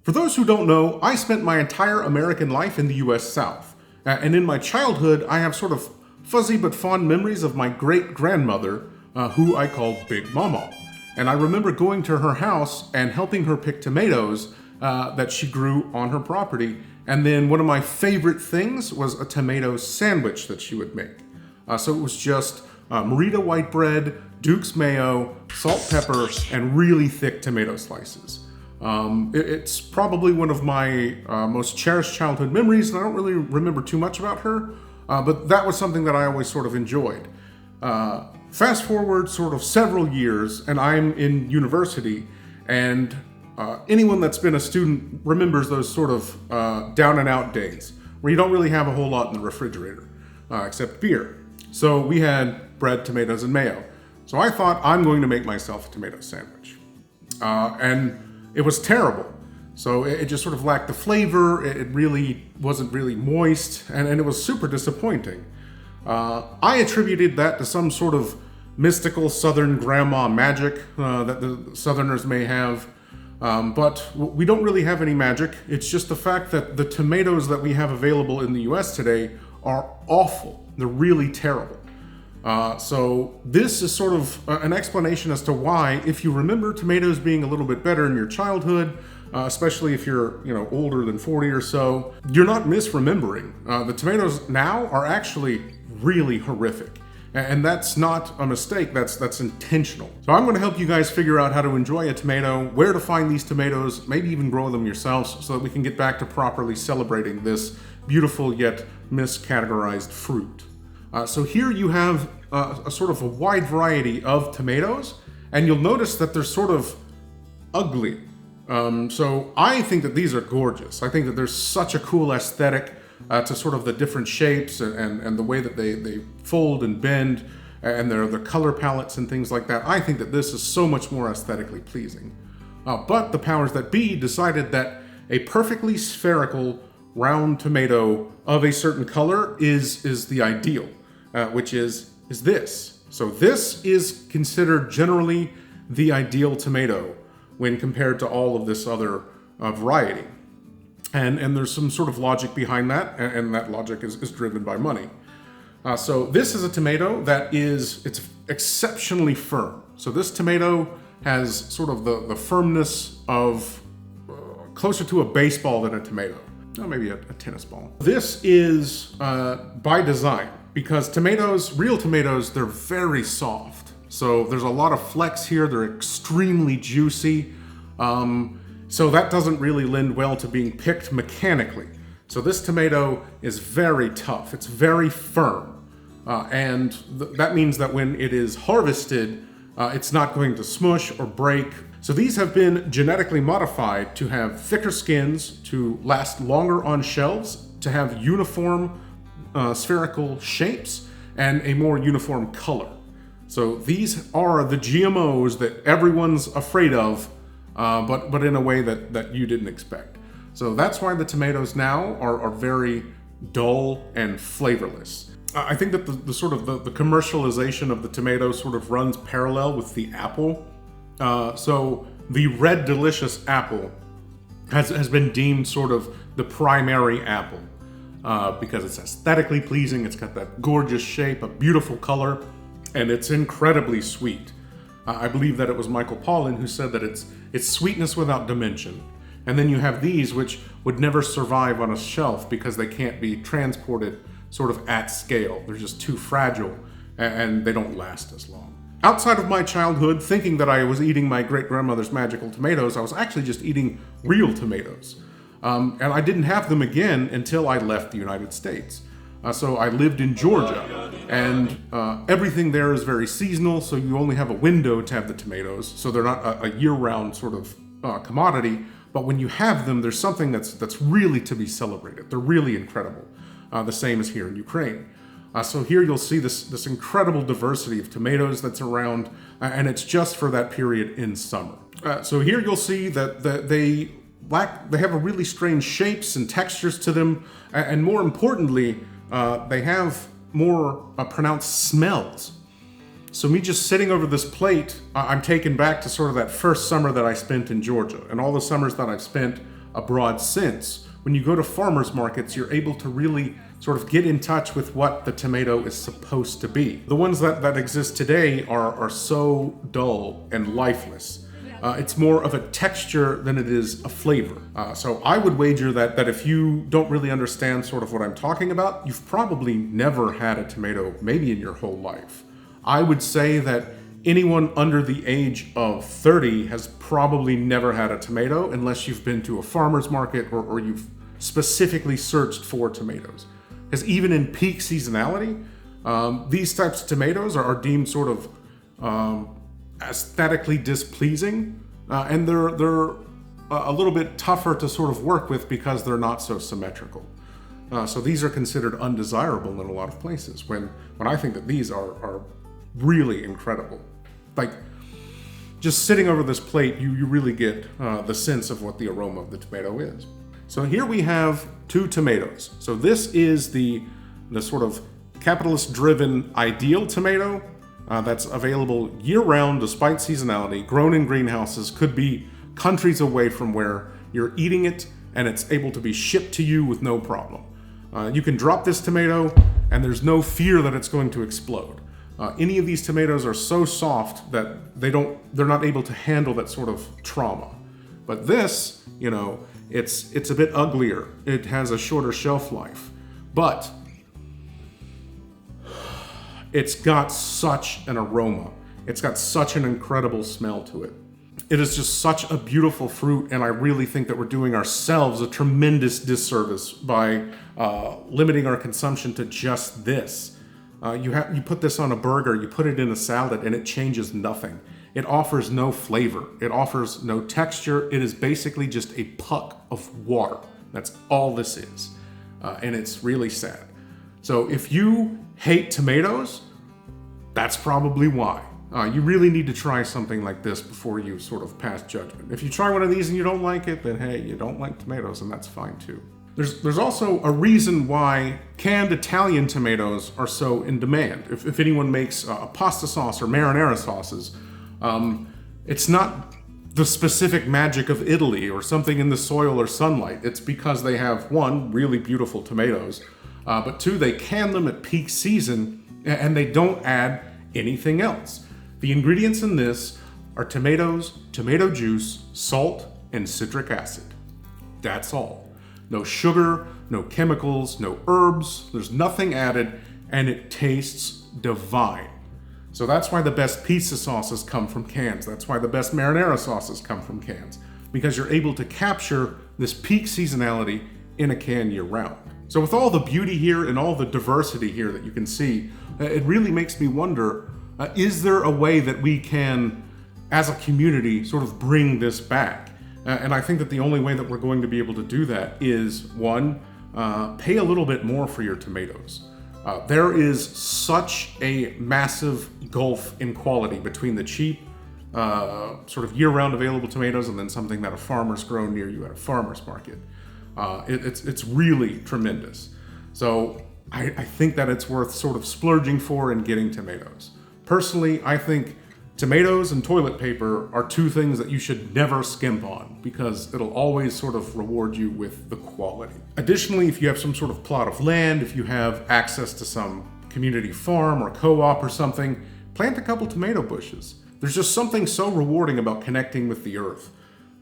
For those who don't know, I spent my entire American life in the US South. And in my childhood, I have sort of fuzzy but fond memories of my great-grandmother, who I called Big Mama. And I remember going to her house and helping her pick tomatoes that she grew on her property. And then one of my favorite things was a tomato sandwich that she would make. So it was just Merita white bread, Duke's mayo, salt, pepper, and really thick tomato slices. It's probably one of my most cherished childhood memories, and I don't really remember too much about her, but that was something that I always sort of enjoyed. Fast forward sort of several years, and I'm in university, and anyone that's been a student remembers those sort of down and out days, where you don't really have a whole lot in the refrigerator, except beer. So we had bread, tomatoes, and mayo. So I thought, I'm going to make myself a tomato sandwich. And it was terrible. So it just sort of lacked the flavor. It really wasn't really moist, and it was super disappointing. I attributed that to some sort of mystical Southern grandma magic that the Southerners may have. But we don't really have any magic. It's just the fact that the tomatoes that we have available in the US today are awful. They're really terrible. So this is sort of an explanation as to why, if you remember tomatoes being a little bit better in your childhood, especially if you're older than 40 or so, you're not misremembering. The tomatoes now are actually really horrific. And that's not a mistake, that's intentional. So I'm gonna help you guys figure out how to enjoy a tomato, where to find these tomatoes, maybe even grow them yourselves, so that we can get back to properly celebrating this beautiful yet miscategorized fruit. So here you have a sort of a wide variety of tomatoes, and you'll notice that they're sort of ugly. So I think that these are gorgeous. I think that there's such a cool aesthetic to sort of the different shapes and the way that they fold and bend, and the color palettes and things like that. I think that this is so much more aesthetically pleasing. But the powers that be decided that a perfectly spherical round tomato of a certain color is the ideal, which is this. So this is considered generally the ideal tomato when compared to all of this other variety. And there's some sort of logic behind that, and that logic is driven by money. So this is a tomato that it's exceptionally firm. So this tomato has sort of the firmness of closer to a baseball than a tomato. Maybe a tennis ball. This is by design, because real tomatoes, they're very soft. So there's a lot of flex here. They're extremely juicy. So that doesn't really lend well to being picked mechanically. So this tomato is very tough. It's very firm. And that means that when it is harvested, it's not going to smush or break. So these have been genetically modified to have thicker skins, to last longer on shelves, to have uniform spherical shapes, and a more uniform color. So these are the GMOs that everyone's afraid of, but in a way that you didn't expect. So that's why the tomatoes now are very dull and flavorless. I think that the sort of the commercialization of the tomato sort of runs parallel with the apple. So the red delicious apple has been deemed sort of the primary apple because it's aesthetically pleasing. It's got that gorgeous shape, a beautiful color, and it's incredibly sweet. I believe that it was Michael Pollan who said that it's sweetness without dimension. And then you have these which would never survive on a shelf because they can't be transported sort of at scale. They're just too fragile and they don't last as long. Outside of my childhood, thinking that I was eating my great-grandmother's magical tomatoes, I was actually just eating real tomatoes. And I didn't have them again until I left the United States. So I lived in Georgia, and everything there is very seasonal, so you only have a window to have the tomatoes, so they're not a year-round sort of commodity. But when you have them, there's something that's really to be celebrated. They're really incredible. The same as here in Ukraine. So here you'll see this incredible diversity of tomatoes that's around, and it's just for that period in summer. So here you'll see that they have a really strange shapes and textures to them, and more importantly, they have more pronounced smells. So me just sitting over this plate, I'm taken back to sort of that first summer that I spent in Georgia, and all the summers that I've spent a broad sense. When you go to farmers markets, you're able to really sort of get in touch with what the tomato is supposed to be. The ones that exist today are so dull and lifeless. It's more of a texture than it is a flavor. So I would wager that if you don't really understand sort of what I'm talking about, you've probably never had a tomato maybe in your whole life. I would say that anyone under the age of 30 has probably never had a tomato unless you've been to a farmer's market or you've specifically searched for tomatoes. Because even in peak seasonality, these types of tomatoes are deemed sort of aesthetically displeasing, and they're a little bit tougher to sort of work with because they're not so symmetrical. So these are considered undesirable in a lot of places, when I think that these are really incredible. Like, just sitting over this plate, you really get the sense of what the aroma of the tomato is. So here we have 2 tomatoes. So this is the sort of capitalist-driven ideal tomato that's available year-round despite seasonality, grown in greenhouses, could be countries away from where you're eating it, and it's able to be shipped to you with no problem. You can drop this tomato, and there's no fear that it's going to explode. Any of these tomatoes are so soft that they're not able to handle that sort of trauma. But this, you know, it's a bit uglier. It has a shorter shelf life, but it's got such an aroma. It's got such an incredible smell to it. It is just such a beautiful fruit, and I really think that we're doing ourselves a tremendous disservice by limiting our consumption to just this. You put this on a burger, you put it in a salad, and it changes nothing. It offers no flavor. It offers no texture. It is basically just a puck of water. That's all this is. And it's really sad. So if you hate tomatoes, that's probably why. You really need to try something like this before you sort of pass judgment. If you try one of these and you don't like it, then hey, you don't like tomatoes, and that's fine too. There's also a reason why canned Italian tomatoes are so in demand. If anyone makes a pasta sauce or marinara sauces, it's not the specific magic of Italy or something in the soil or sunlight. It's because they have, 1, really beautiful tomatoes, but 2, they can them at peak season, and they don't add anything else. The ingredients in this are tomatoes, tomato juice, salt, and citric acid. That's all. No sugar, no chemicals, no herbs, there's nothing added, and it tastes divine. So that's why the best pizza sauces come from cans. That's why the best marinara sauces come from cans, because you're able to capture this peak seasonality in a can year-round. So with all the beauty here and all the diversity here that you can see, it really makes me wonder, is there a way that we can, as a community, sort of bring this back? And I think that the only way that we're going to be able to do that is, 1, pay a little bit more for your tomatoes. There is such a massive gulf in quality between the cheap, sort of year-round available tomatoes and then something that a farmer's grown near you at a farmer's market. It's really tremendous. So I think that it's worth sort of splurging for and getting tomatoes. Personally, I think tomatoes and toilet paper are 2 things that you should never skimp on, because it'll always sort of reward you with the quality. Additionally, if you have some sort of plot of land, if you have access to some community farm or co-op or something, plant a couple tomato bushes. There's just something so rewarding about connecting with the earth.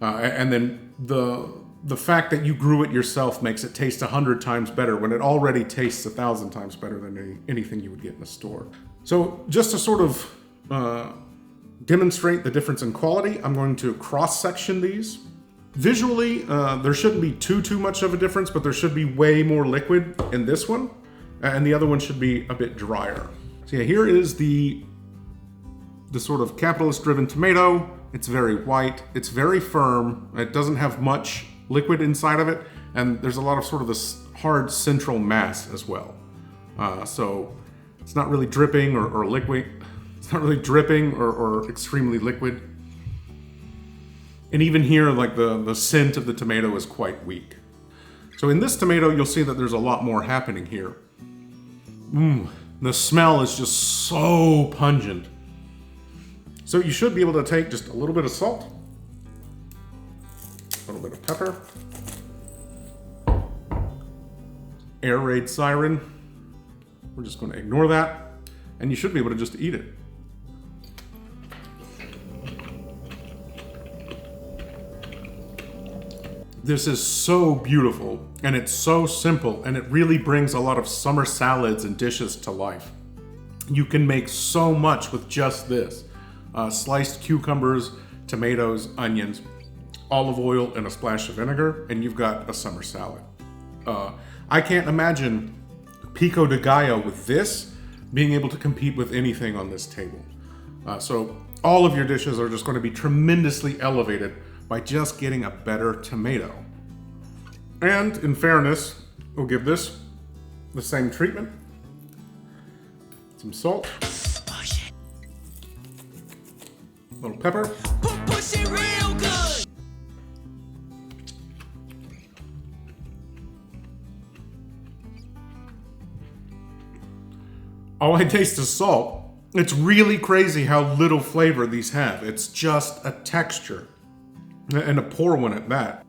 And then the fact that you grew it yourself makes it taste 100 times better when it already tastes 1,000 times better than anything you would get in a store. So just to sort of demonstrate the difference in quality, I'm going to cross-section these. Visually, there shouldn't be too much of a difference, but there should be way more liquid in this one, and the other one should be a bit drier. So yeah, here is the sort of capitalist-driven tomato. It's very white, it's very firm, it doesn't have much liquid inside of it, and there's a lot of sort of this hard central mass as well. So it's not really dripping or liquid. It's not really dripping or extremely liquid. And even here, like the scent of the tomato is quite weak. So in this tomato, you'll see that there's a lot more happening here. The smell is just so pungent. So you should be able to take just a little bit of salt, a little bit of pepper, air raid siren. We're just going to ignore that, and you should be able to just eat it. This is so beautiful, and it's so simple, and it really brings a lot of summer salads and dishes to life. You can make so much with just this. Sliced cucumbers, tomatoes, onions, olive oil, and a splash of vinegar, and you've got a summer salad. I can't imagine pico de gallo with this being able to compete with anything on this table. So all of your dishes are just going to be tremendously elevated by just getting a better tomato. And in fairness, we'll give this the same treatment. Some salt. A little pepper. Push it real good. All I taste is salt. It's really crazy how little flavor these have. It's just a texture. And a poor one at that.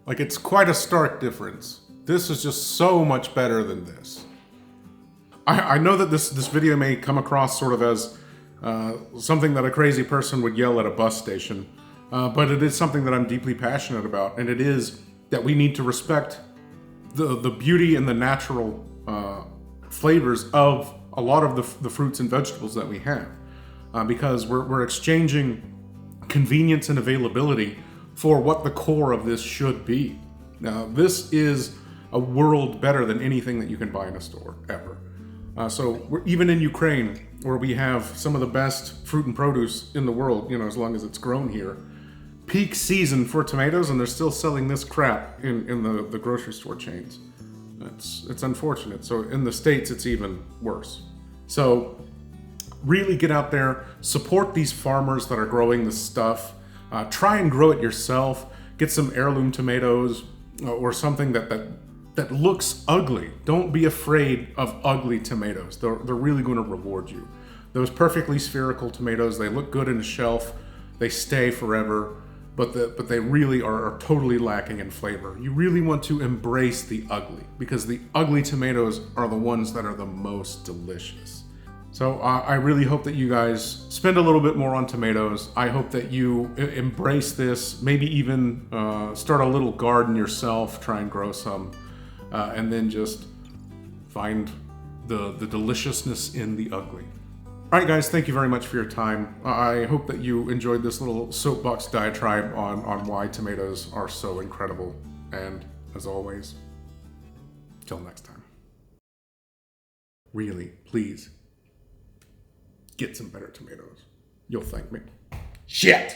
Like, it's quite a stark difference. This is just so much better than this. I know that this video may come across sort of as something that a crazy person would yell at a bus station, but it is something that I'm deeply passionate about, and it is that we need to respect the beauty and the natural flavors of a lot of the fruits and vegetables that we have, because we're exchanging convenience and availability for what the core of this should be. Now, this is a world better than anything that you can buy in a store, ever. So we're, even in Ukraine, where we have some of the best fruit and produce in the world, you know, as long as it's grown here, peak season for tomatoes, and they're still selling this crap in the grocery store chains. It's unfortunate. So in the States, it's even worse. So really get out there, support these farmers that are growing this stuff. Try and grow it yourself. Get some heirloom tomatoes or something that looks ugly. Don't be afraid of ugly tomatoes. They're really going to reward you. Those perfectly spherical tomatoes, they look good in a shelf. They stay forever, but they really are totally lacking in flavor. You really want to embrace the ugly, because the ugly tomatoes are the ones that are the most delicious. So I really hope that you guys spend a little bit more on tomatoes. I hope that you embrace this, maybe even start a little garden yourself, try and grow some, and then just find the deliciousness in the ugly. All right, guys, thank you very much for your time. I hope that you enjoyed this little soapbox diatribe on why tomatoes are so incredible. And as always, till next time. Really, please. Get some better tomatoes. You'll thank me. Shit!